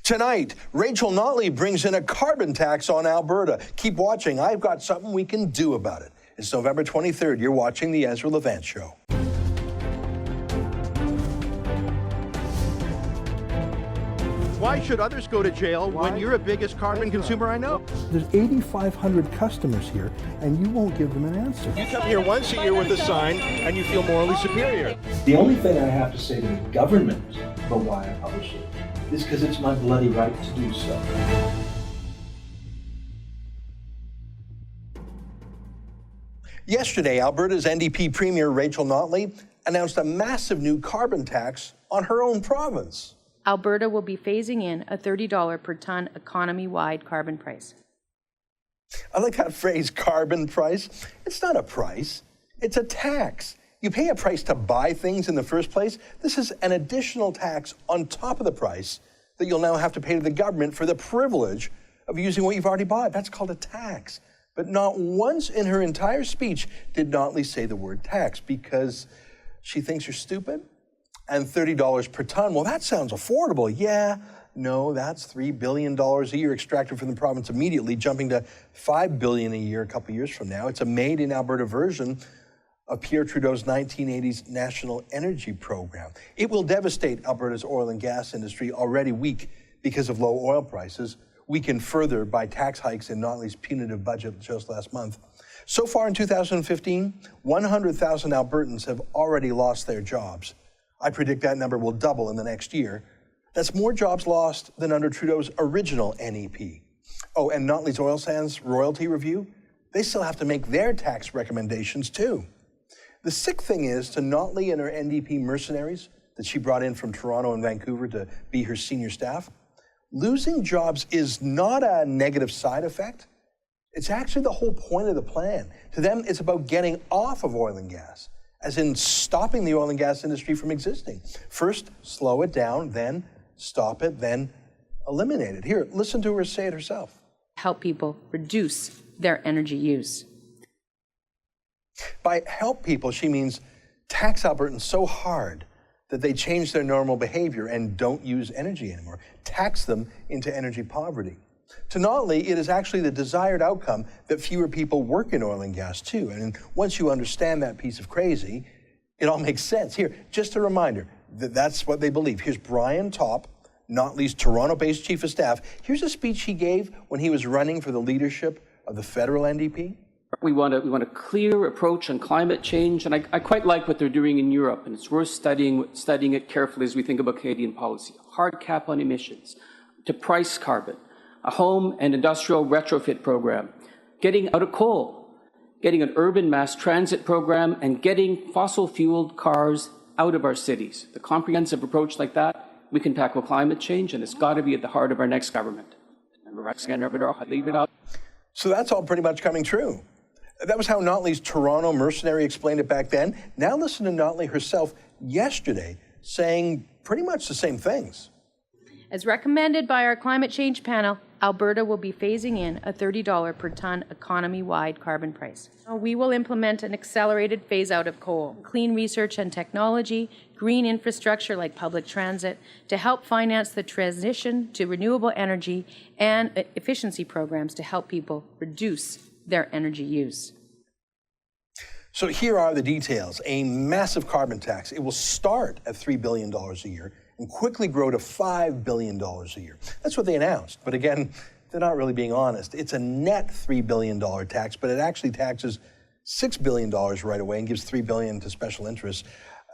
Tonight, Rachel Notley brings in a carbon tax on Alberta. Keep watching. I've got something we can do about it. It's November 23rd. You're watching The Ezra Levant Show. Why should others go to jail when you're the biggest carbon consumer I know? There's 8,500 customers here, and you won't give them an answer. You come here once a year with a sign, and you feel morally superior. The only thing I have to say to the government about why I publish it is because it's my bloody right to do so. Yesterday, Alberta's NDP Premier Rachel Notley announced a massive new carbon tax on her own province. Alberta will be phasing in a $30 per ton economy-wide carbon price. I like that phrase, carbon price. It's not a price, it's a tax. You pay a price to buy things in the first place. This is an additional tax on top of the price that you'll now have to pay to the government for the privilege of using what you've already bought. That's called a tax. But not once in her entire speech did Notley say the word tax because she thinks you're stupid. And $30 per ton, well, that sounds affordable. Yeah, no, that's $3 billion a year extracted from the province immediately, jumping to $5 billion a year a couple years from now. It's a made-in-Alberta version of Pierre Trudeau's 1980s National Energy Program. It will devastate Alberta's oil and gas industry, already weak because of low oil prices, weakened further by tax hikes in Notley's punitive budget just last month. So far in 2015, 100,000 Albertans have already lost their jobs. I predict that number will double in the next year. That's more jobs lost than under Trudeau's original NEP. Oh, and Notley's oil sands royalty review, they still have to make their tax recommendations too. The sick thing is, to Notley and her NDP mercenaries that she brought in from Toronto and Vancouver to be her senior staff, losing jobs is not a negative side effect. It's actually the whole point of the plan. To them, it's about getting off of oil and gas, as in stopping the oil and gas industry from existing. First, slow it down, then stop it, then eliminate it. Here, listen to her say it herself. Help people reduce their energy use. By help people, she means tax Albertans so hard that they change their normal behavior and don't use energy anymore. Tax them into energy poverty. To Notley, it is actually the desired outcome that fewer people work in oil and gas too. And once you understand that piece of crazy, it all makes sense. Here, just a reminder that that's what they believe. Here's Brian Topp, Notley's Toronto-based chief of staff. Here's a speech he gave when he was running for the leadership of the federal NDP. We want a clear approach on climate change, and I quite like what they're doing in Europe, and it's worth studying it carefully as we think about Canadian policy. Hard cap on emissions, to price carbon, a home and industrial retrofit program, getting out of coal, getting an urban mass transit program, and getting fossil-fueled cars out of our cities. The comprehensive approach like that, we can tackle climate change, and it's got to be at the heart of our next government. So that's all pretty much coming true. That was how Notley's Toronto mercenary explained it back then. Now listen to Notley herself yesterday saying pretty much the same things. As recommended by our climate change panel, Alberta will be phasing in a $30 per ton economy-wide carbon price. We will implement an accelerated phase-out of coal, clean research and technology, green infrastructure like public transit, to help finance the transition to renewable energy, and efficiency programs to help people reduce their energy use. So here are the details. A massive carbon tax. It will start at $3 billion a year and quickly grow to $5 billion a year. That's what they announced. But again, they're not really being honest. It's a net $3 billion tax, but it actually taxes $6 billion right away and gives $3 billion to special interests.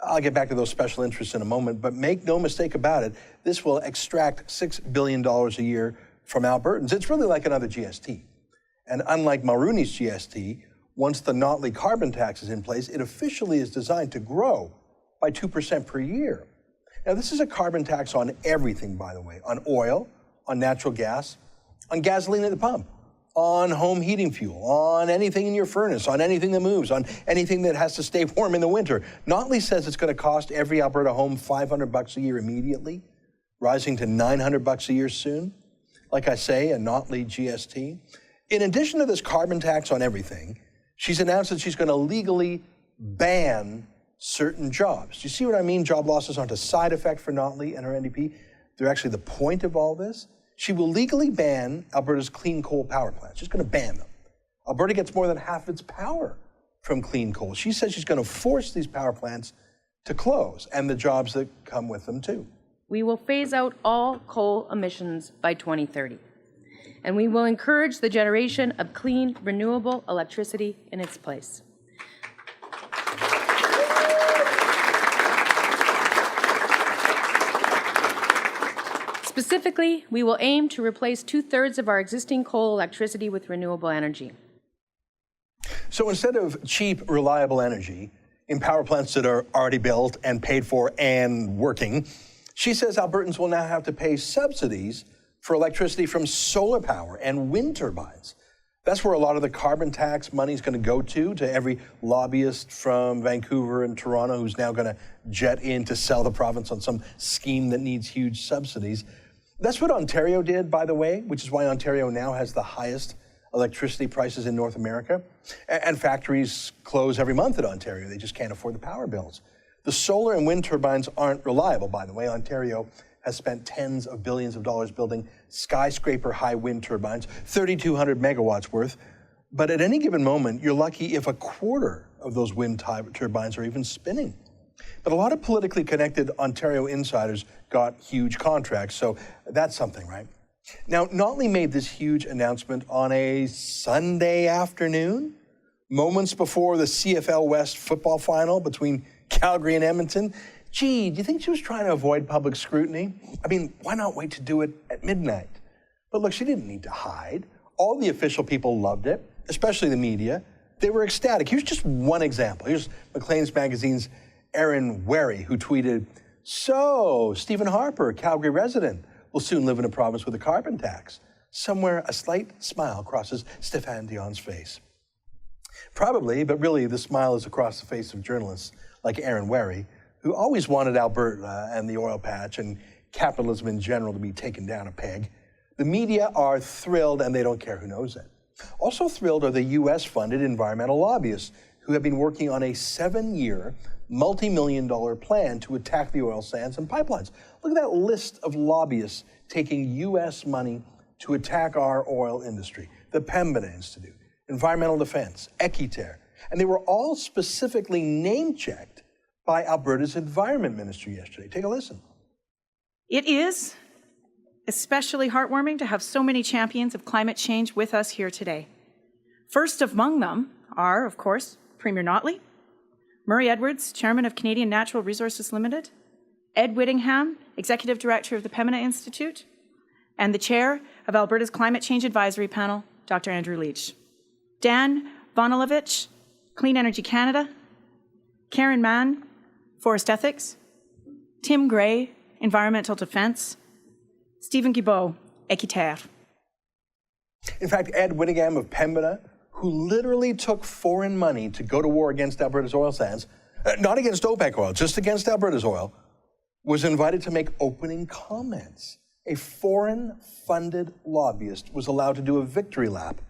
I'll get back to those special interests in a moment, but make no mistake about it, this will extract $6 billion a year from Albertans. It's really like another GST. And unlike Mulroney's GST, once the Notley carbon tax is in place, it officially is designed to grow by 2% per year. Now, this is a carbon tax on everything, by the way, on oil, on natural gas, on gasoline at the pump, on home heating fuel, on anything in your furnace, on anything that moves, on anything that has to stay warm in the winter. Notley says it's going to cost every Alberta home $500 a year immediately, rising to $900 a year soon. Like I say, a Notley GST. In addition to this carbon tax on everything, she's announced that she's going to legally ban certain jobs. Do you see what I mean? Job losses aren't a side effect for Notley and her NDP. they're actually the point of all this. She will legally ban Alberta's clean coal power plants. She's going to ban them. Alberta gets more than half its power from clean coal. She says she's going to force these power plants to close and the jobs that come with them too. We will phase out all coal emissions by 2030, and we will encourage the generation of clean, renewable electricity in its place. Specifically, we will aim to replace 2/3 of our existing coal electricity with renewable energy. So instead of cheap, reliable energy in power plants that are already built and paid for and working, she says Albertans will now have to pay subsidies for electricity from solar power and wind turbines. That's where a lot of the carbon tax money is going to go to every lobbyist from Vancouver and Toronto who's now going to jet in to sell the province on some scheme that needs huge subsidies. That's what Ontario did, by the way, which is why Ontario now has the highest electricity prices in North America. And factories close every month in Ontario. They just can't afford the power bills. The solar and wind turbines aren't reliable, by the way. Ontario has spent tens of billions of dollars building skyscraper-high wind turbines, 3,200 megawatts worth. But at any given moment, you're lucky if a quarter of those wind turbines are even spinning. But a lot of politically connected Ontario insiders got huge contracts, so that's something, right? Now, Notley made this huge announcement on a Sunday afternoon, moments before the CFL West football final between Calgary and Edmonton. Gee, do you think she was trying to avoid public scrutiny? I mean, why not wait to do it at midnight? But look, she didn't need to hide. All the official people loved it, especially the media. They were ecstatic. Here's just one example. Here's Maclean's Magazine's Aaron Wary, who tweeted, "So, Stephen Harper, Calgary resident, will soon live in a province with a carbon tax." Somewhere, a slight smile crosses Stéphane Dion's face. Probably, but really, the smile is across the face of journalists like Aaron Wary, who always wanted Alberta and the oil patch and capitalism in general to be taken down a peg. The media are thrilled, and they don't care who knows it. Also thrilled are the US-funded environmental lobbyists who have been working on a 7-year, multi-million-dollar plan to attack the oil sands and pipelines. Look at that list of lobbyists taking US money to attack our oil industry. The Pembina Institute, Environmental Defense, Equiterre, and they were all specifically name-checked by Alberta's Environment Ministry yesterday. Take a listen. It is especially heartwarming to have so many champions of climate change with us here today. First among them are, of course, Premier Notley, Murray Edwards, Chairman of Canadian Natural Resources Limited, Ed Whittingham, Executive Director of the Pembina Institute, and the Chair of Alberta's Climate Change Advisory Panel, Dr. Andrew Leach. Dan Vonelovich, Clean Energy Canada, Karen Mann, Forest Ethics, Tim Gray, Environmental Defense, Stephen Guilbeault, Equiterre. In fact, Ed Whittingham of Pembina, who literally took foreign money to go to war against Alberta's oil sands, not against OPEC oil, just against Alberta's oil, was invited to make opening comments. A foreign-funded lobbyist was allowed to do a victory lap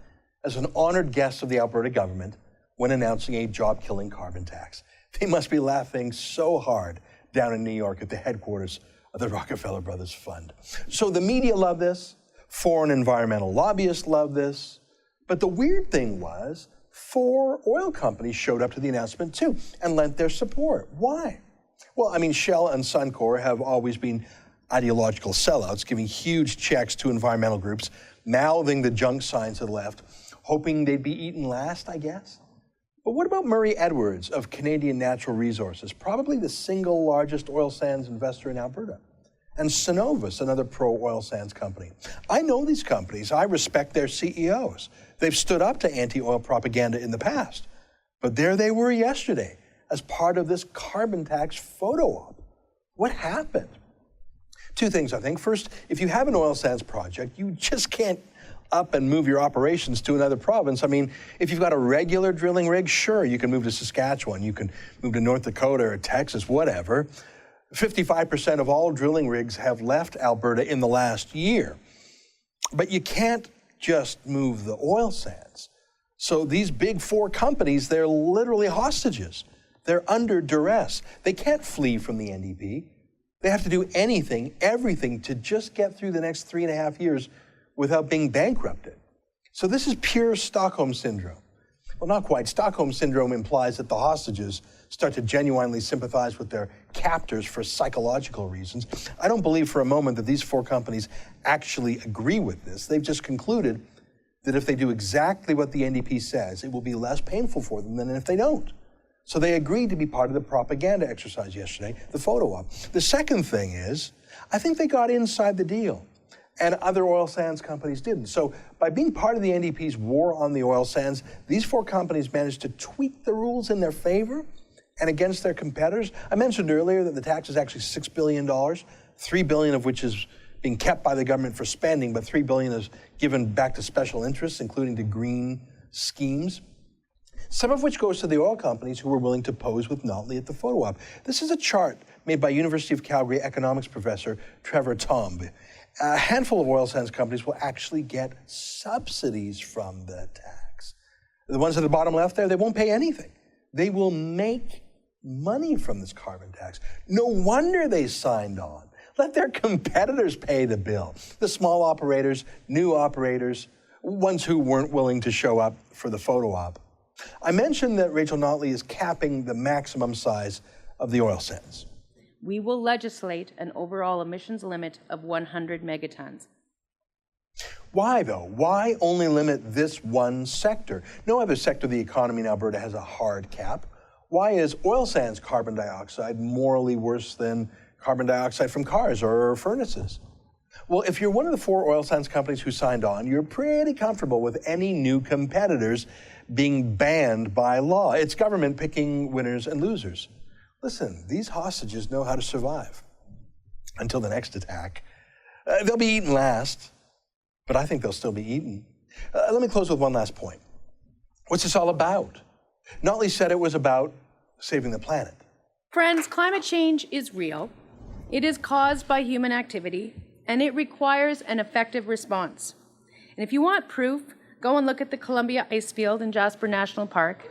as an honored guest of the Alberta government when announcing a job-killing carbon tax. They must be laughing so hard down in New York at the headquarters of the Rockefeller Brothers Fund. So the media love this, foreign environmental lobbyists love this, but the weird thing was 4 oil companies showed up to the announcement too and lent their support. Why? Well, I mean, Shell and Suncor have always been ideological sellouts, giving huge checks to environmental groups, mouthing the junk signs to the left, hoping they'd be eaten last, I guess. But what about Murray Edwards of Canadian Natural Resources, probably the single largest oil sands investor in Alberta? And Cenovus, another pro-oil sands company. I know these companies. I respect their CEOs. They've stood up to anti-oil propaganda in the past. But there they were yesterday as part of this carbon tax photo op. What happened? 2 things, I think. First, if you have an oil sands project, you just can't up and move your operations to another province. I mean, if you've got a regular drilling rig, sure, you can move to Saskatchewan, you can move to North Dakota or Texas, whatever. 55% of all drilling rigs have left Alberta in the last year. But you can't just move the oil sands. So these big 4 companies, they're literally hostages. They're under duress. They can't flee from the NDP. They have to do anything, everything, to just get through the next 3.5 years without being bankrupted. So this is pure Stockholm Syndrome. Well, not quite. Stockholm Syndrome implies that the hostages start to genuinely sympathize with their captors for psychological reasons. I don't believe for a moment that these 4 companies actually agree with this. They've just concluded that if they do exactly what the NDP says, it will be less painful for them than if they don't. So they agreed to be part of the propaganda exercise yesterday, the photo op. The second thing is, I think they got inside the deal, and other oil sands companies didn't. So by being part of the NDP's war on the oil sands, these 4 companies managed to tweak the rules in their favor and against their competitors. I mentioned earlier that the tax is actually $6 billion, $3 billion of which is being kept by the government for spending, but $3 billion is given back to special interests, including to green schemes, some of which goes to the oil companies who were willing to pose with Notley at the photo op. This is a chart made by University of Calgary economics professor Trevor Tombe. A handful of oil sands companies will actually get subsidies from the tax. The ones at the bottom left there, they won't pay anything. They will make money from this carbon tax. No wonder they signed on. Let their competitors pay the bill. The small operators, new operators, ones who weren't willing to show up for the photo op. I mentioned that Rachel Notley is capping the maximum size of the oil sands. We will legislate an overall emissions limit of 100 megatons. Why, though? Why only limit this one sector? No other sector of the economy in Alberta has a hard cap. Why is oil sands carbon dioxide morally worse than carbon dioxide from cars or furnaces? Well, if you're one of the 4 oil sands companies who signed on, you're pretty comfortable with any new competitors being banned by law. It's government picking winners and losers. Listen, these hostages know how to survive until the next attack. They'll be eaten last, but I think they'll still be eaten. Let me close with one last point. What's this all about? Notley said it was about saving the planet. Friends, climate change is real. It is caused by human activity, and it requires an effective response. And if you want proof, go and look at the Columbia ice field in Jasper National Park.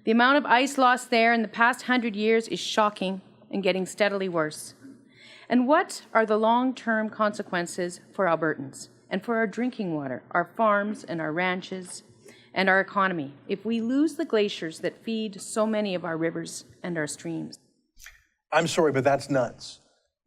The amount of ice lost there in the past 100 years is shocking and getting steadily worse. And what are the long-term consequences for Albertans and for our drinking water, our farms and our ranches and our economy if we lose the glaciers that feed so many of our rivers and our streams? I'm sorry, but that's nuts.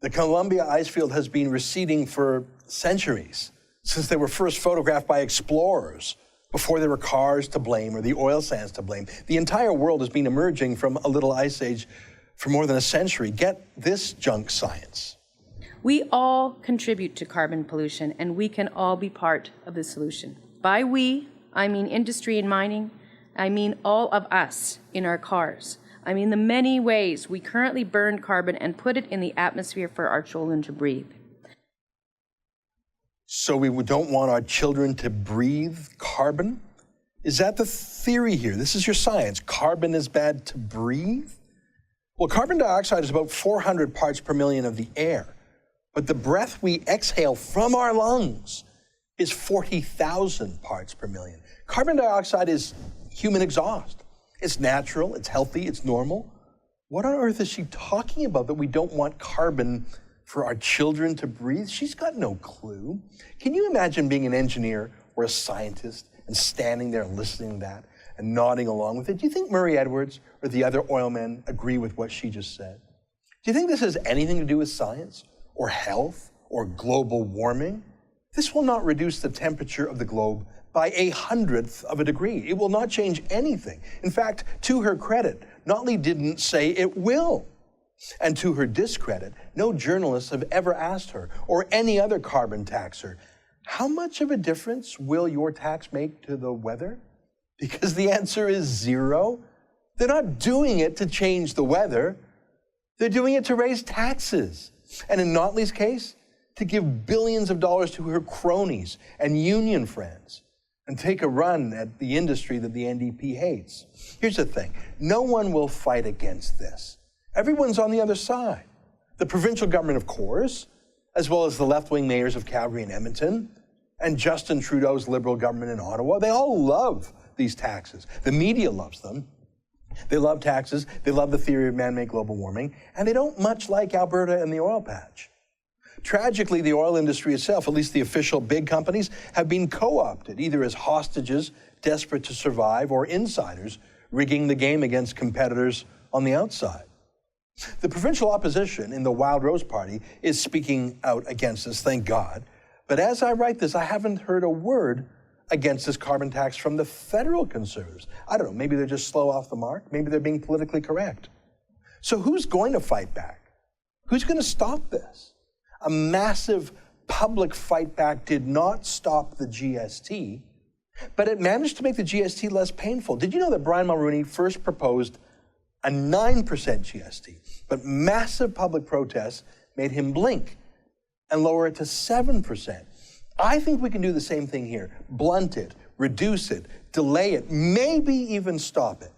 The Columbia ice field has been receding for centuries, since they were first photographed by explorers, before there were cars to blame or the oil sands to blame. The entire world has been emerging from a little ice age for more than a century. Get this junk science. We all contribute to carbon pollution, and we can all be part of the solution. By we, I mean industry and mining. I mean all of us in our cars. I mean the many ways we currently burn carbon and put it in the atmosphere for our children to breathe. So we don't want our children to breathe carbon? Is that the theory here? This is your science. Carbon is bad to breathe? Well, carbon dioxide is about 400 parts per million of the air, but the breath we exhale from our lungs is 40,000 parts per million. Carbon dioxide is human exhaust. It's natural, it's healthy, it's normal. What on earth is she talking about that we don't want carbon for our children to breathe? She's got no clue. Can you imagine being an engineer or a scientist and standing there and listening to that and nodding along with it? Do you think Murray Edwards or the other oil men agree with what she just said? Do you think this has anything to do with science or health or global warming? This will not reduce the temperature of the globe by 1/100th of a degree. It will not change anything. In fact, to her credit, Notley didn't say it will. And to her discredit, no journalists have ever asked her, or any other carbon taxer, how much of a difference will your tax make to the weather? Because the answer is 0. They're not doing it to change the weather. They're doing it to raise taxes. And in Notley's case, to give billions of dollars to her cronies and union friends and take a run at the industry that the NDP hates. Here's the thing. No one will fight against this. Everyone's on the other side. The provincial government, of course, as well as the left-wing mayors of Calgary and Edmonton, and Justin Trudeau's Liberal government in Ottawa. They all love these taxes. The media loves them. They love taxes, they love the theory of man-made global warming, and they don't much like Alberta and the oil patch. Tragically, the oil industry itself, at least the official big companies, have been co-opted, either as hostages desperate to survive or insiders rigging the game against competitors on the outside. The provincial opposition in the Wild Rose Party is speaking out against this, thank God. But as I write this, I haven't heard a word against this carbon tax from the federal Conservatives. I don't know, maybe they're just slow off the mark. Maybe they're being politically correct. So who's going to fight back? Who's going to stop this? A massive public fight back did not stop the GST, but it managed to make the GST less painful. Did you know that Brian Mulroney first proposed a 9% GST, but massive public protests made him blink and lower it to 7%. I think we can do the same thing here. Blunt it, reduce it, delay it, maybe even stop it.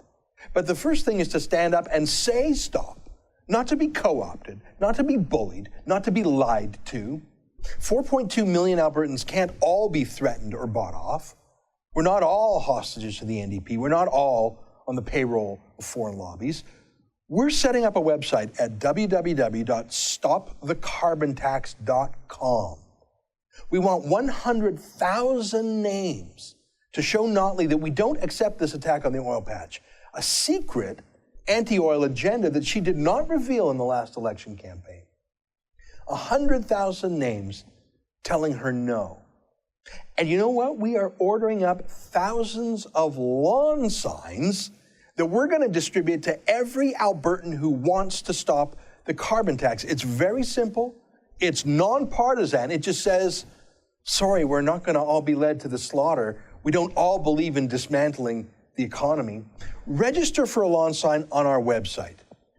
But the first thing is to stand up and say stop, not to be co-opted, not to be bullied, not to be lied to. 4.2 million Albertans can't all be threatened or bought off. We're not all hostages to the NDP. We're not all on the payroll of foreign lobbies. We're setting up a website at www.stopthecarbontax.com. We want 100,000 names to show Notley that we don't accept this attack on the oil patch, a secret anti-oil agenda that she did not reveal in the last election campaign. 100,000 names telling her no. And you know what? We are ordering up thousands of lawn signs that we're going to distribute to every Albertan who wants to stop the carbon tax. It's very simple. It's nonpartisan. It just says, sorry, we're not going to all be led to the slaughter. We don't all believe in dismantling the economy. Register for a lawn sign on our website.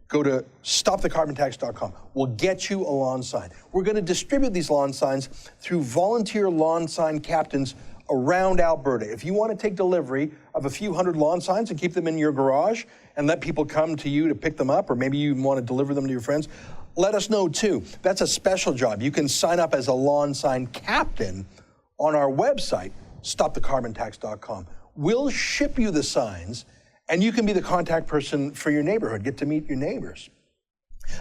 Go to stopthecarbontax.com. We'll get you a lawn sign. We're going to distribute these lawn signs through volunteer lawn sign captains around Alberta. If you want to take delivery of a few hundred lawn signs and keep them in your garage and let people come to you to pick them up, or maybe you want to deliver them to your friends, let us know too. That's a special job. You can sign up as a lawn sign captain on our website, stopthecarbontax.com. We'll ship you the signs, and you can be the contact person for your neighborhood, get to meet your neighbors.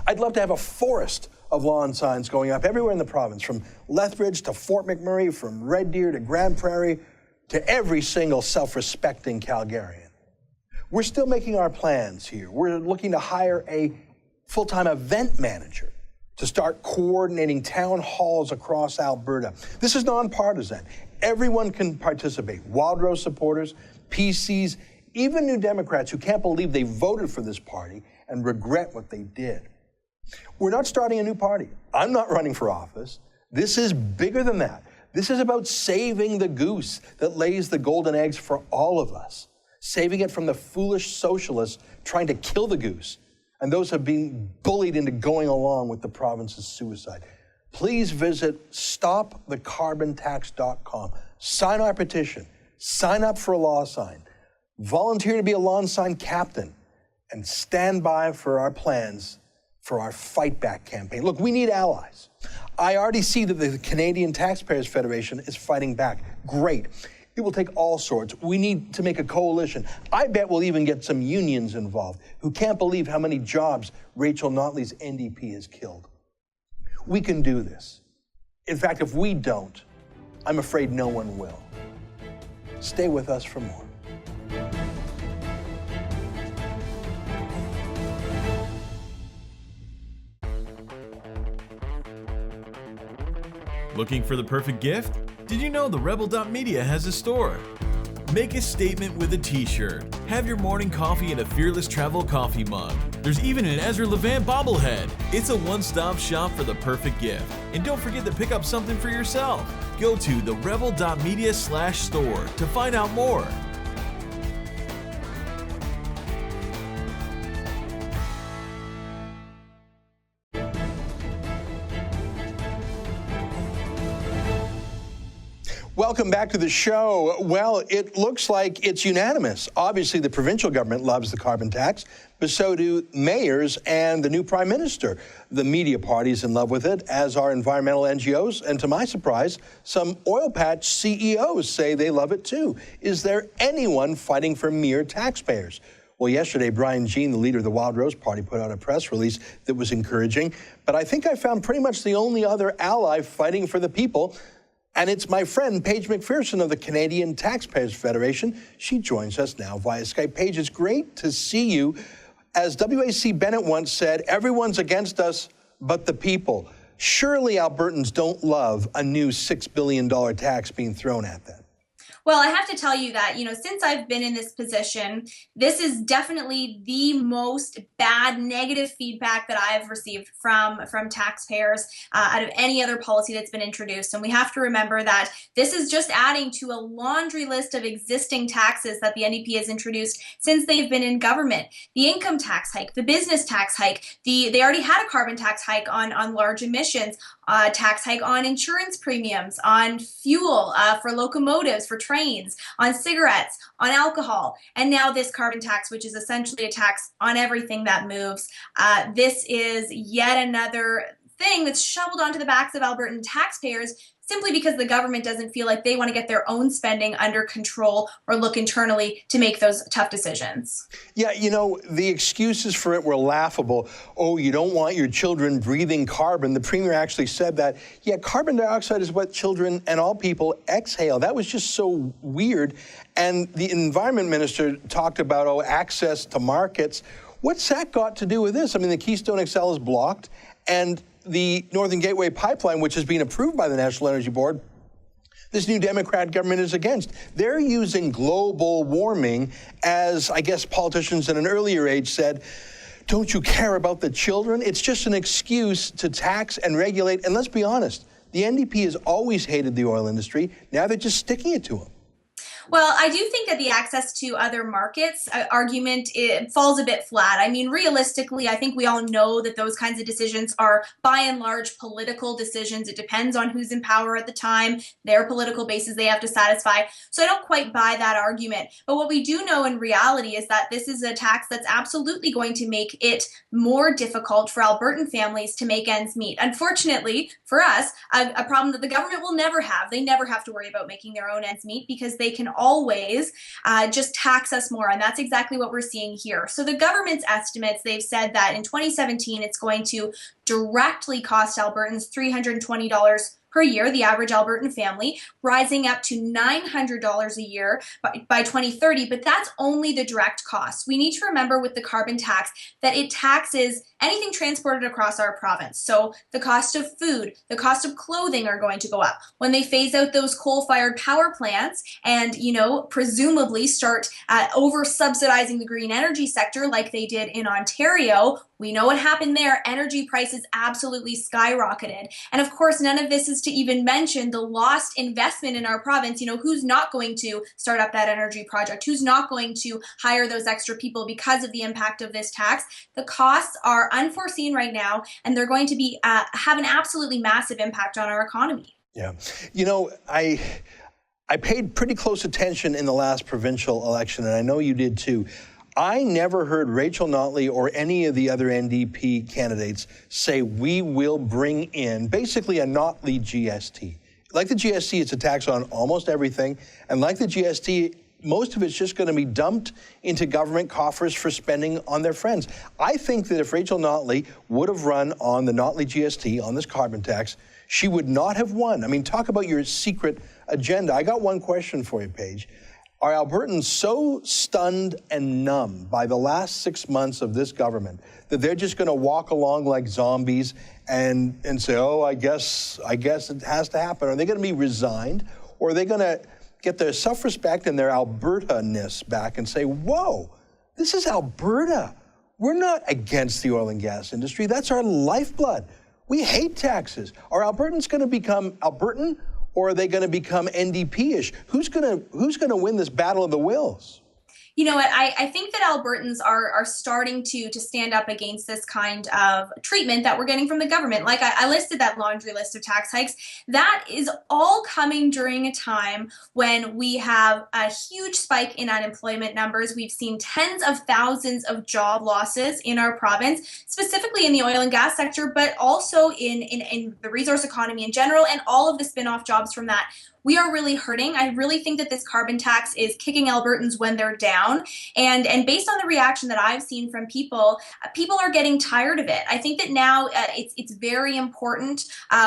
I'd love to have a forest of lawn signs going up everywhere in the province, from Lethbridge to Fort McMurray, from Red Deer to Grand Prairie, to every single self-respecting Calgarian. We're still making our plans here. We're looking to hire a full-time event manager to start coordinating town halls across Alberta. This is nonpartisan. Everyone can participate. Wild Rose supporters, PCs, even New Democrats who can't believe they voted for this party and regret what they did. We're not starting a new party. I'm not running for office. This is bigger than that. This is about saving the goose that lays the golden eggs for all of us, saving it from the foolish socialists trying to kill the goose and those who have been bullied into going along with the province's suicide. Please visit stopthecarbontax.com. Sign our petition. Sign up for a law sign. Volunteer to be a lawn sign captain and stand by for our plans for our Fight Back campaign. Look, we need allies. I already see that the Canadian Taxpayers Federation is fighting back. Great. It will take all sorts. We need to make a coalition. I bet we'll even get some unions involved who can't believe how many jobs Rachel Notley's NDP has killed. We can do this. In fact, if we don't, I'm afraid no one will. Stay with us for more. Looking for the perfect gift? Did you know TheRebel.media has a store? Make a statement with a t-shirt. Have your morning coffee in a Fearless Travel coffee mug. There's even an Ezra Levant bobblehead. It's a one-stop shop for the perfect gift. And don't forget to pick up something for yourself. Go to TheRebel.media/store to find out more. Welcome back to the show. Well, it looks like it's unanimous. Obviously, the provincial government loves the carbon tax, but so do mayors and the new prime minister. The media party's in love with it, as are environmental NGOs, and to my surprise, some oil patch CEOs say they love it too. Is there anyone fighting for mere taxpayers? Well, yesterday, Brian Jean, the leader of the Wild Rose Party, put out a press release that was encouraging. But I think I found pretty much the only other ally fighting for the people. And it's my friend, Paige McPherson of the Canadian Taxpayers Federation. She joins us now via Skype. Paige, it's great to see you. As W.A.C. Bennett once said, everyone's against us but the people. Surely Albertans don't love a new $6 billion tax being thrown at them. Well, I have to tell you that, since I've been in this position, this is definitely the most bad negative feedback that I've received from taxpayers out of any other policy that's been introduced. And we have to remember that this is just adding to a laundry list of existing taxes that the NDP has introduced since they've been in government. The income tax hike, the business tax hike, they already had a carbon tax hike on large emissions, tax hike on insurance premiums, on fuel for locomotives, for trains, on cigarettes, on alcohol, and now this carbon tax, which is essentially a tax on everything that moves. This is yet another thing that's shoveled onto the backs of Albertan taxpayers simply because the government doesn't feel like they want to get their own spending under control or look internally to make those tough decisions. Yeah, the excuses for it were laughable. Oh, you don't want your children breathing carbon. The Premier actually said that. Yeah, carbon dioxide is what children and all people exhale. That was just so weird. And the Environment Minister talked about, access to markets. What's that got to do with this? I mean, the Keystone XL is blocked, and the Northern Gateway Pipeline, which has been approved by the National Energy Board, this new Democrat government is against. They're using global warming as, I guess, politicians in an earlier age said, don't you care about the children? It's just an excuse to tax and regulate. And let's be honest, the NDP has always hated the oil industry. Now they're just sticking it to them. Well, I do think that the access to other markets argument, it falls a bit flat. I mean, realistically, I think we all know that those kinds of decisions are by and large political decisions. It depends on who's in power at the time, their political bases they have to satisfy. So I don't quite buy that argument. But what we do know in reality is that this is a tax that's absolutely going to make it more difficult for Albertan families to make ends meet. Unfortunately, for us, a problem that the government will never have. They never have to worry about making their own ends meet because they can always just tax us more. And that's exactly what we're seeing here. So the government's estimates, they've said that in 2017, it's going to directly cost Albertans $320 per year, the average Albertan family, rising up to $900 a year by 2030. But that's only the direct cost. We need to remember with the carbon tax that it taxes anything transported across our province. So the cost of food, the cost of clothing are going to go up. When they phase out those coal-fired power plants and, presumably start over-subsidizing the green energy sector like they did in Ontario, we know what happened there. Energy prices absolutely skyrocketed. And of course, none of this is to even mention the lost investment in our province. Who's not going to start up that energy project? Who's not going to hire those extra people because of the impact of this tax? The costs are unforeseen right now, and they're going to be have an absolutely massive impact on our economy. Yeah. I paid pretty close attention in the last provincial election, and I know you did too. I never heard Rachel Notley or any of the other NDP candidates say we will bring in basically a Notley GST. Like the GST, it's a tax on almost everything. And like the GST, most of it's just going to be dumped into government coffers for spending on their friends. I think that if Rachel Notley would have run on the Notley GST, on this carbon tax, she would not have won. I mean, talk about your secret agenda. I got one question for you, Paige. Are Albertans so stunned and numb by the last 6 months of this government that they're just going to walk along like zombies and say, I guess it has to happen? Are they going to be resigned, or are they going to get their self-respect and their Alberta-ness back and say, whoa, this is Alberta. We're not against the oil and gas industry. That's our lifeblood. We hate taxes. Are Albertans going to become Albertan, or are they going to become NDP-ish? Who's going to win this battle of the wills? You know what? I think that Albertans are starting to stand up against this kind of treatment that we're getting from the government. Like I listed that laundry list of tax hikes. That is all coming during a time when we have a huge spike in unemployment numbers. We've seen tens of thousands of job losses in our province, specifically in the oil and gas sector, but also in the resource economy in general and all of the spin-off jobs from that. we are really hurting. I really think that this carbon tax is kicking Albertans when they're down. And based on the reaction that I've seen from people, people are getting tired of it. I think that now it's very important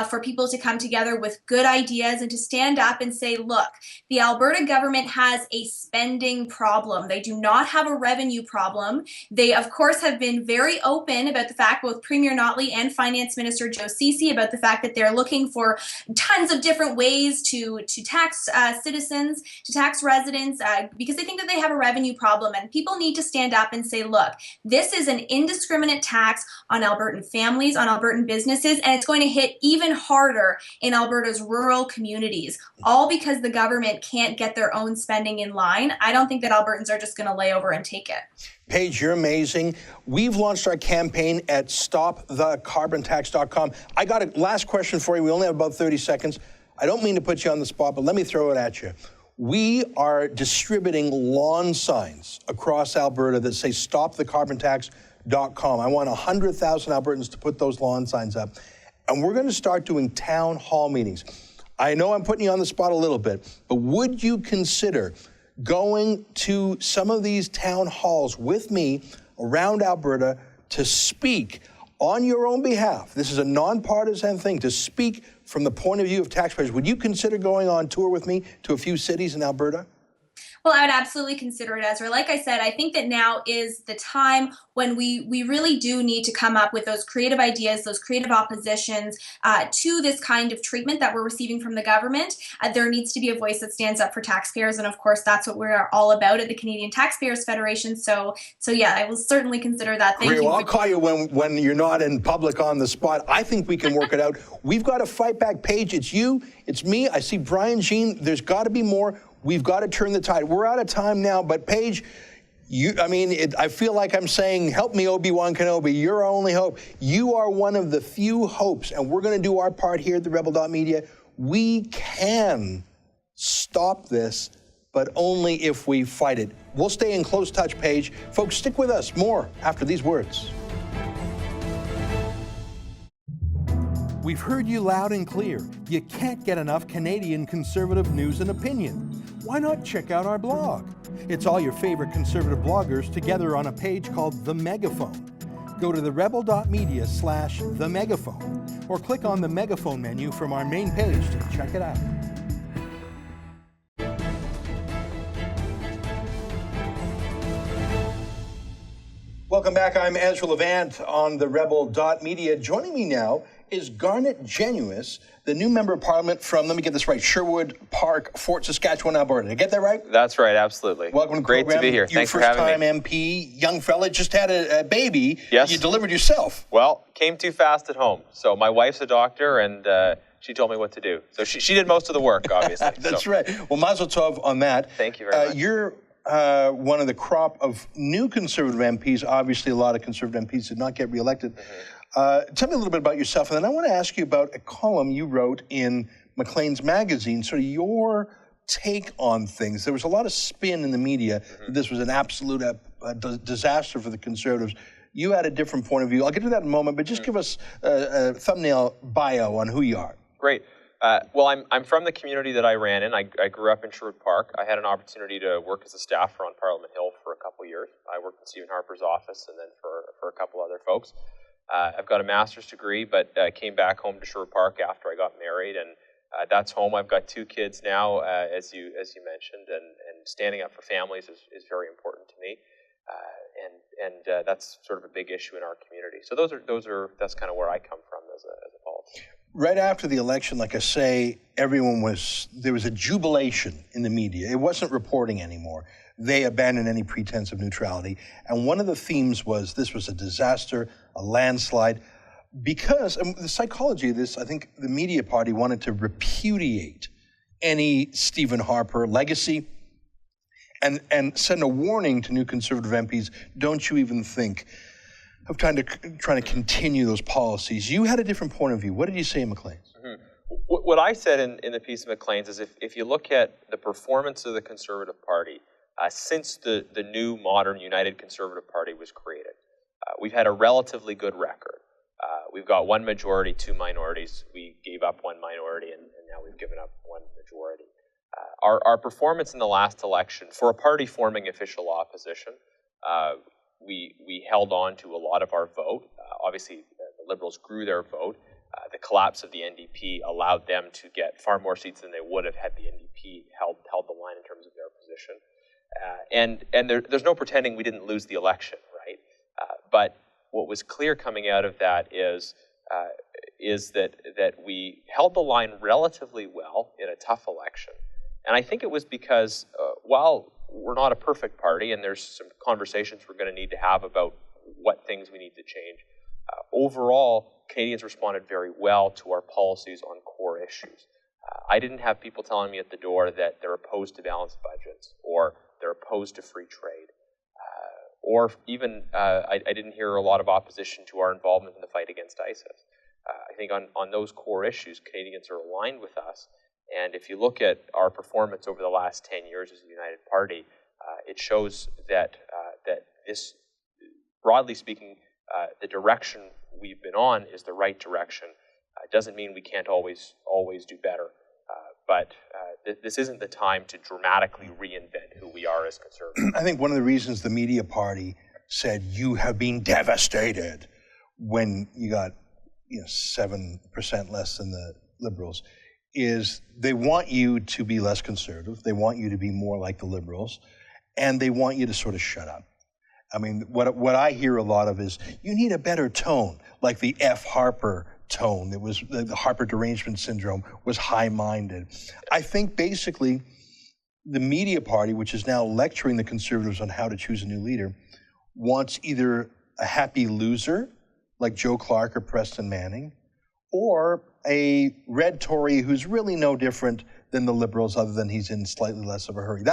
for people to come together with good ideas and to stand up and say, look, the Alberta government has a spending problem. They do not have a revenue problem. They, of course, have been very open about the fact, both Premier Notley and Finance Minister Joe Ceci, about the fact that they're looking for tons of different ways to tax citizens, to tax residents, because they think that they have a revenue problem. And people need to stand up and say, look, this is an indiscriminate tax on Albertan families, on Albertan businesses, and it's going to hit even harder in Alberta's rural communities, all because the government can't get their own spending in line. I don't think that Albertans are just going to lay over and take it. Paige, you're amazing. We've launched our campaign at stopthecarbontax.com. I got a last question for you. We only have about 30 seconds. I don't mean to put you on the spot, but let me throw it at you. We are distributing lawn signs across Alberta that say stopthecarbontax.com. I want 100,000 Albertans to put those lawn signs up. And we're going to start doing town hall meetings. I know I'm putting you on the spot a little bit, but would you consider going to some of these town halls with me around Alberta to speak on your own behalf? This is a nonpartisan thing, to speak from the point of view of taxpayers. Would you consider going on tour with me to a few cities in Alberta? Well, I would absolutely consider it, Ezra. Like I said, I think that now is the time when we really do need to come up with those creative ideas, those creative oppositions to this kind of treatment that we're receiving from the government. There needs to be a voice that stands up for taxpayers. And of course, that's what we're all about at the Canadian Taxpayers Federation. So yeah, I will certainly consider that. Thank you. Well, I'll call you when you're not in public on the spot. I think we can work it out. We've got to fight back, Paige. It's you, it's me. I see Brian Jean. There's got to be more. We've got to turn the tide. We're out of time now, but Paige, I feel like I'm saying, help me, Obi-Wan Kenobi. You're our only hope. You are one of the few hopes, and we're going to do our part here at TheRebel.media. We can stop this, but only if we fight it. We'll stay in close touch, Paige. Folks, stick with us. More after these words. We've heard you loud and clear. You can't get enough Canadian conservative news and opinion. Why not check out our blog? It's all your favorite conservative bloggers together on a page called The Megaphone. Go to TheRebel.media/TheMegaphone or click on the Megaphone menu from our main page to check it out. Welcome back. I'm Ezra Levant on TheRebel.media. Joining me now is Garnett Genuis, the new member of parliament from, let me get this right, Sherwood Park, Fort Saskatchewan, Alberta. Did I get that right? That's right, absolutely. Welcome to the Great program. to be here. Thanks for having me. Your first time MP, young fella, just had a baby. Yes. You delivered yourself. Well, came too fast at home. So my wife's a doctor, and she told me what to do. So she did most of the work, obviously. That's right. Well, mazel tov on that. Thank you very much. You're one of the crop of new Conservative MPs. Obviously, a lot of Conservative MPs did not get reelected. Tell me a little bit about yourself, and then I want to ask you about a column you wrote in Maclean's magazine, sort of your take on things. There was a lot of spin in the media that this was an absolute disaster for the Conservatives. You had a different point of view. I'll get to that in a moment, but just give us a thumbnail bio on who you are. Great. Well, I'm from the community that I ran in. I grew up in Sherwood Park. I had an opportunity to work as a staffer on Parliament Hill for a couple years. I worked in Stephen Harper's office and then for a couple other folks. I've got a master's degree, but came back home to Sherwood Park after I got married, and that's home. I've got 2 kids now, as you mentioned, and standing up for families is very important to me, and that's sort of a big issue in our community. So that's kind of where I come from as a politician. Right after the election, like I say, there was a jubilation in the media. It wasn't reporting anymore. They abandoned any pretense of neutrality. And one of the themes was this was a disaster, a landslide, because the psychology of this, I think the media party wanted to repudiate any Stephen Harper legacy and send a warning to new Conservative MPs, don't you even think of trying to continue those policies. You had a different point of view. What did you say in Maclean's? What I said in the piece of Maclean's is if you look at the performance of the Conservative Party since the new modern United Conservative Party was created, we've had a relatively good record. We've got 1 majority, 2 minorities. We gave up 1 minority, and now we've given up 1 majority. Our performance in the last election, for a party forming official opposition, we held on to a lot of our vote. Obviously, the Liberals grew their vote. The collapse of the NDP allowed them to get far more seats than they would have had the NDP held the line in terms of their position. And there's no pretending we didn't lose the election, right? But what was clear coming out of that is that we held the line relatively well in a tough election. And I think it was because while we're not a perfect party, and there's some conversations we're going to need to have about what things we need to change, overall, Canadians responded very well to our policies on core issues. I didn't have people telling me at the door that they're opposed to balanced budgets, or they're opposed to free trade, or even I didn't hear a lot of opposition to our involvement in the fight against ISIS. I think on those core issues, Canadians are aligned with us. And if you look at our performance over the last 10 years as a united party, it shows that this, broadly speaking, the direction we've been on is the right direction. It doesn't mean we can't always do better, but this isn't the time to dramatically reinvent who we are as conservatives. I think one of the reasons the media party said you have been devastated when you got 7% less than the Liberals is they want you to be less conservative, they want you to be more like the Liberals, and they want you to sort of shut up. I mean, what I hear a lot of is, you need a better tone, like the F. Harper tone. It was the Harper derangement syndrome was high-minded. I think basically the media party, which is now lecturing the Conservatives on how to choose a new leader, wants either a happy loser, like Joe Clark or Preston Manning, or a red Tory who's really no different than the Liberals, other than he's in slightly less of a hurry.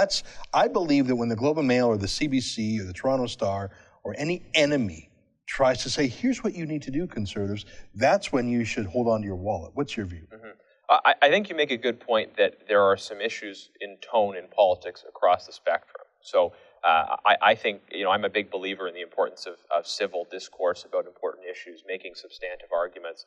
I believe that when the Globe and Mail or the CBC or the Toronto Star or any enemy tries to say, here's what you need to do, Conservatives, that's when you should hold on to your wallet. What's your view? Mm-hmm. I think you make a good point that there are some issues in tone in politics across the spectrum. So I think, I'm a big believer in the importance of civil discourse about important issues, making substantive arguments.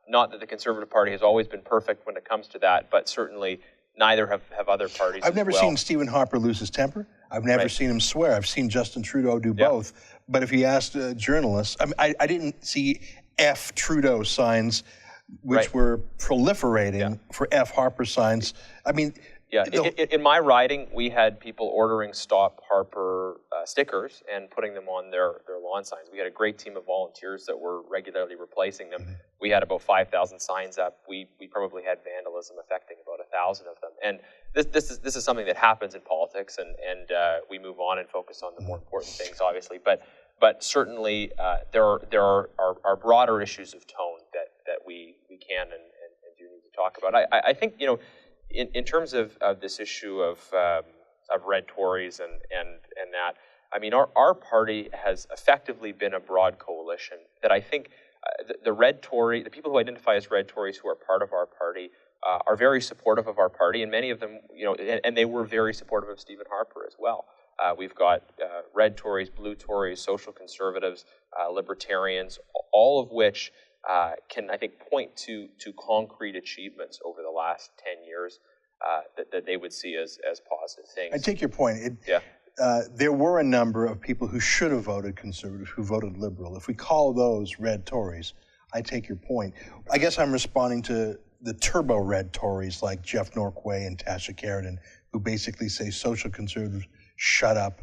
Not that the Conservative Party has always been perfect when it comes to that, but certainly neither have other parties. I've never seen Stephen Harper lose his temper. I've never seen him swear. I've seen Justin Trudeau do both. But if you asked journalists, I didn't see F. Trudeau signs, which were proliferating for F. Harper signs. I mean, in my riding, we had people ordering Stop Harper stickers and putting them on their lawn signs. We had a great team of volunteers that were regularly replacing them. Mm-hmm. We had about 5,000 signs up. We probably had vandalism affecting about 1,000 of them. And this is something that happens in politics, and we move on and focus on the more important things, obviously. But certainly there are broader issues of tone that we can and do need to talk about. I think in terms of this issue of red Tories and that, I mean, our party has effectively been a broad coalition that I think the people who identify as red Tories who are part of our party are very supportive of our party, and many of them, and they were very supportive of Stephen Harper as well. We've got red Tories, blue Tories, social conservatives, libertarians, all of which can, I think, point to concrete achievements over the last 10 years that they would see as positive things. I take your point. There were a number of people who should have voted Conservative who voted Liberal. If we call those red Tories, I take your point. I guess I'm responding to the turbo-red Tories like Jeff Norquay and Tasha Sheridan, who basically say social conservatives, shut up,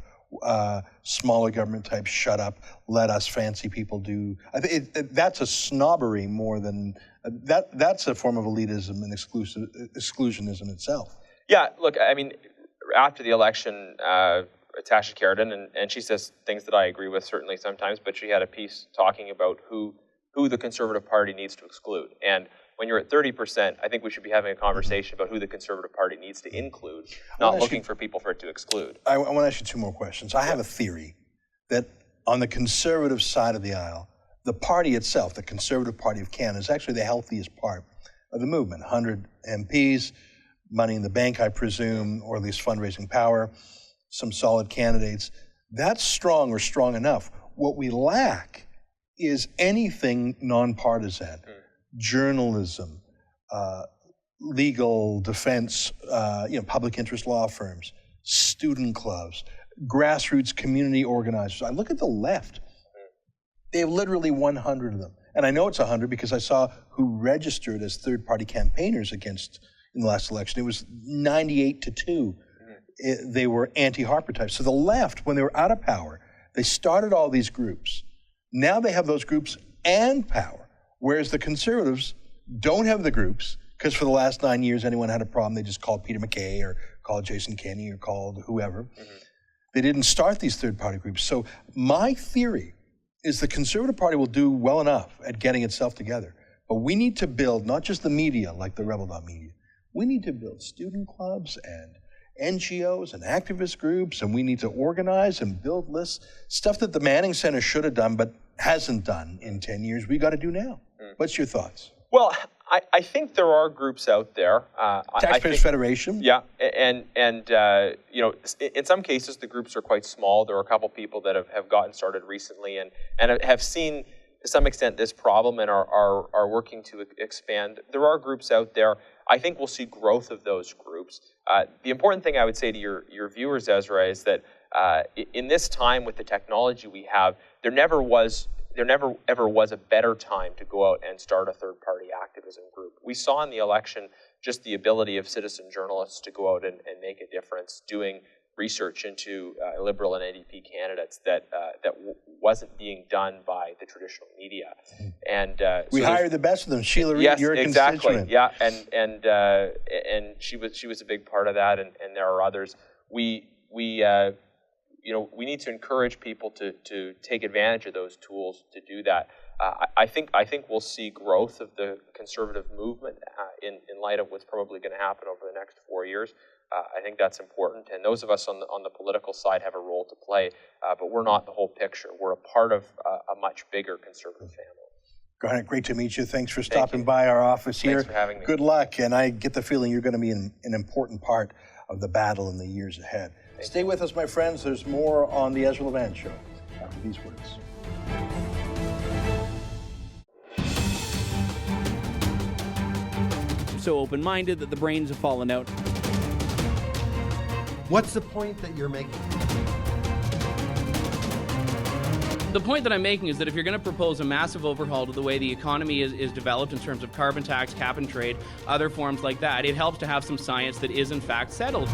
smaller government types, shut up, let us fancy people do. I think that's a snobbery more than, that's a form of elitism and exclusionism itself. Yeah, look, I mean, after the election, Tasha Sheridan, and she says things that I agree with certainly sometimes, but she had a piece talking about who the Conservative Party needs to exclude. And when you're at 30%, I think we should be having a conversation about who the Conservative Party needs to include, not looking for people for it to exclude. I want to ask you two more questions. I have a theory that on the Conservative side of the aisle, the party itself, the Conservative Party of Canada, is actually the healthiest part of the movement. 100 MPs, money in the bank, I presume, or at least fundraising power, some solid candidates. That's strong or strong enough. What we lack is anything nonpartisan. Journalism, legal defense, public interest law firms, student clubs, grassroots community organizers. I look at the left. They have literally 100 of them. And I know it's 100 because I saw who registered as third-party campaigners against in the last election. It was 98-2. They were anti-Harper types. So the left, when they were out of power, they started all these groups. Now they have those groups and power, whereas the conservatives don't have the groups because for the last 9 years, anyone had a problem, they just called Peter MacKay or called Jason Kenney or called whoever. They didn't start these third-party groups. So my theory is the Conservative Party will do well enough at getting itself together. But we need to build not just the media like the Rebel.media. We need to build student clubs and NGOs and activist groups, and we need to organize and build lists, stuff that the Manning Center should have done but hasn't done in 10 years. We got to do now. What's your thoughts? Well, I think there are groups out there. Taxpayers Federation? Yeah, and in some cases the groups are quite small. There are a couple people that have gotten started recently and have seen to some extent this problem and are working to expand. There are groups out there. I think we'll see growth of those groups. The important thing I would say to your viewers, Ezra, is that in this time with the technology we have, there never ever was a better time to go out and start a third-party activism group. We saw in the election just the ability of citizen journalists to go out and make a difference, doing research into Liberal and NDP candidates that wasn't being done by the traditional media. And we hired the best of them. Sheila Reid, yes, you're a exactly. constituent. Yeah, and she was a big part of that, and there are others. We need to encourage people to take advantage of those tools to do that. I think we'll see growth of the conservative movement in light of what's probably going to happen over the next 4 years. I think that's important, and those of us on the political side have a role to play, but we're not the whole picture. We're a part of a much bigger conservative family. Garnett, great to meet you. Thanks for stopping by our office here. Thanks for having me. Good luck, and I get the feeling you're going to be an important part of the battle in the years ahead. Stay with us, my friends. There's more on the Ezra Levant Show after these words. So open-minded that the brains have fallen out. What's the point that you're making? The point that I'm making is that if you're going to propose a massive overhaul to the way the economy is developed in terms of carbon tax, cap and trade, other forms like that, it helps to have some science that is in fact settled.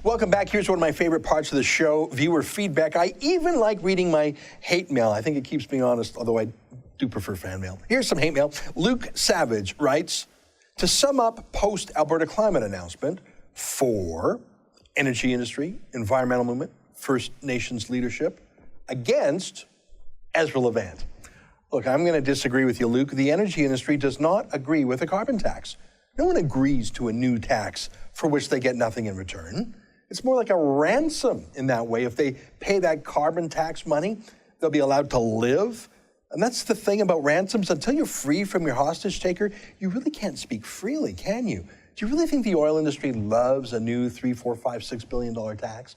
Welcome back. Here's one of my favorite parts of the show, viewer feedback. I even like reading my hate mail. I think it keeps me honest, although I do prefer fan mail. Here's some hate mail. Luke Savage writes, to sum up post-Alberta climate announcement for energy industry, environmental movement, First Nations leadership, against Ezra Levant. Look, I'm going to disagree with you, Luke. The energy industry does not agree with a carbon tax. No one agrees to a new tax for which they get nothing in return. It's more like a ransom in that way. If they pay that carbon tax money, they'll be allowed to live. And that's the thing about ransoms. Until you're free from your hostage taker, you really can't speak freely, can you? Do you really think the oil industry loves a new $3, $4, $5, $6 billion tax?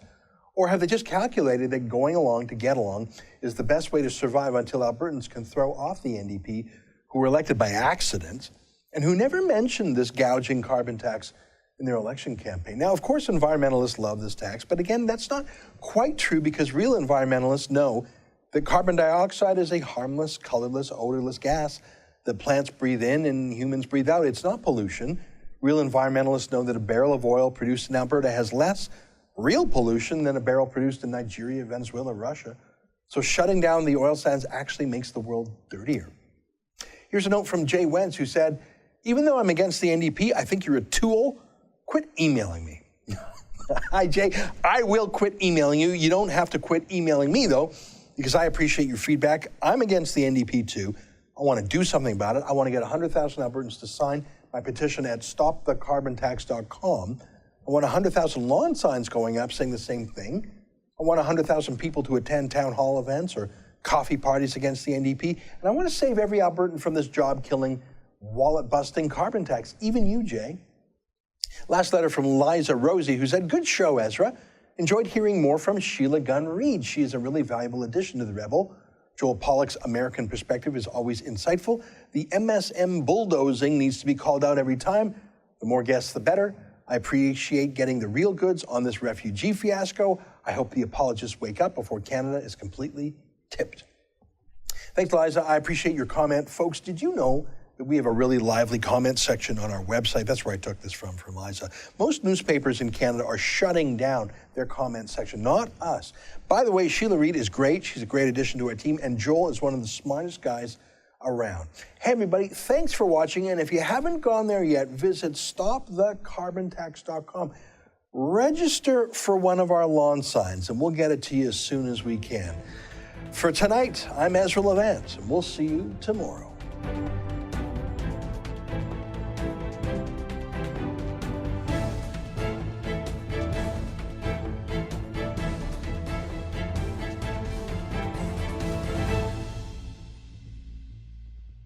Or have they just calculated that going along to get along is the best way to survive until Albertans can throw off the NDP, who were elected by accident, and who never mentioned this gouging carbon tax in their election campaign? Now, of course, environmentalists love this tax, but again, that's not quite true because real environmentalists know that carbon dioxide is a harmless, colorless, odorless gas that plants breathe in and humans breathe out. It's not pollution. Real environmentalists know that a barrel of oil produced in Alberta has less real pollution than a barrel produced in Nigeria, Venezuela, Russia. So shutting down the oil sands actually makes the world dirtier. Here's a note from Jay Wentz who said, even though I'm against the NDP, I think you're a tool. Quit emailing me. Hi, Jay. I will quit emailing you. You don't have to quit emailing me, though, because I appreciate your feedback. I'm against the NDP, too. I want to do something about it. I want to get 100,000 Albertans to sign my petition at stopthecarbontax.com. I want 100,000 lawn signs going up saying the same thing. I want 100,000 people to attend town hall events or coffee parties against the NDP. And I want to save every Albertan from this job-killing, wallet-busting carbon tax. Even you, Jay. Last letter from Liza Rosie, who said, good show, Ezra. Enjoyed hearing more from Sheila Gunn Reid. She is a really valuable addition to The Rebel. Joel Pollack's American perspective is always insightful. The MSM bulldozing needs to be called out every time. The more guests, the better. I appreciate getting the real goods on this refugee fiasco. I hope the apologists wake up before Canada is completely tipped. Thanks, Liza. I appreciate your comment. Folks, did you know that we have a really lively comment section on our website? That's where I took this from Liza. Most newspapers in Canada are shutting down their comment section, not us. By the way, Sheila Reid is great. She's a great addition to our team, and Joel is one of the smartest guys around. Hey, everybody, thanks for watching, and if you haven't gone there yet, visit stopthecarbontax.com. Register for one of our lawn signs, and we'll get it to you as soon as we can. For tonight, I'm Ezra Levant, and we'll see you tomorrow.